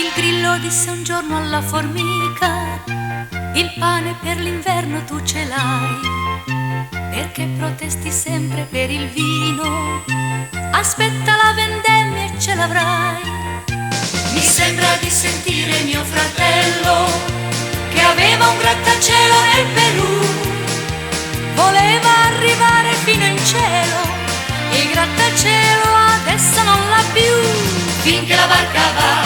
Il grillo disse un giorno alla formica: il pane per l'inverno tu ce l'hai, perché protesti sempre per il vino? Aspetta la vendemmia e ce l'avrai. Mi sembra di sentire mio fratello che aveva un grattacielo nel Perù, voleva arrivare fino in cielo, il grattacielo adesso non l'ha più. Finché la barca va,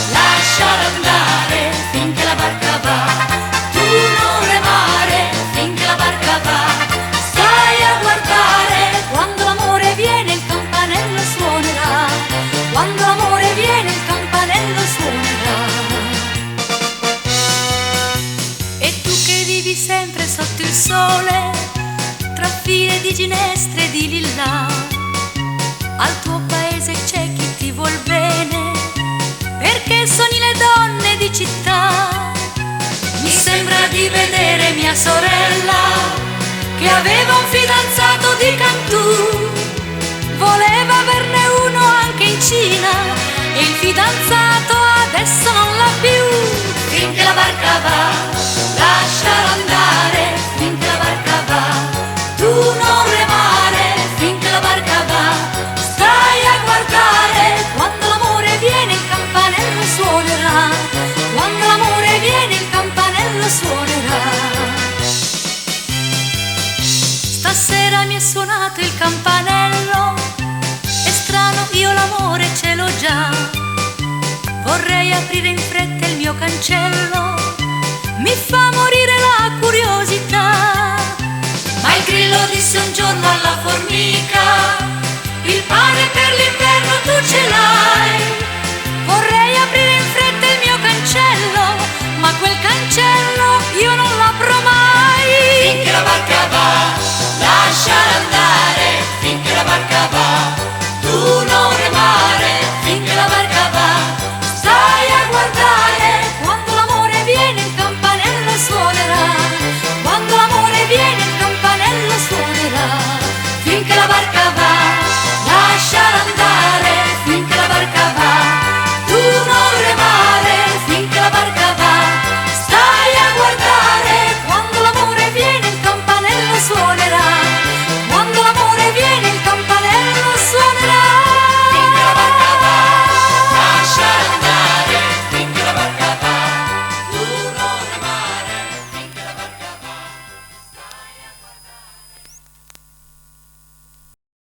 lasciala andare, finché la barca va, tu non remare, finché la barca va, stai a guardare, quando l'amore viene il campanello suonerà, quando l'amore viene il campanello suonerà. E tu che vivi sempre sotto il sole, tra file di ginestre e di lilla, al tuo paese c'è chi ti vuol bene, perché sogni le donne di città. Mi sembra di vedere mia sorella che aveva un fidanzato di Cantù, voleva averne uno anche in Cina, e il fidanzato adesso non l'ha più. Finché la barca va, lasciala andare, finché la barca va, tu non remare, finché la barca va, stai a guardare, quando l'amore viene il campanello suonerà, quando l'amore viene il campanello suonerà. Stasera mi è suonato il campanello, è strano, io l'amore ce l'ho già, vorrei aprire in fretta il mio cancello, mi fa morire la curiosità. Ma il grillo disse un giorno alla formica: il pane per l'inverno tu ce l'hai,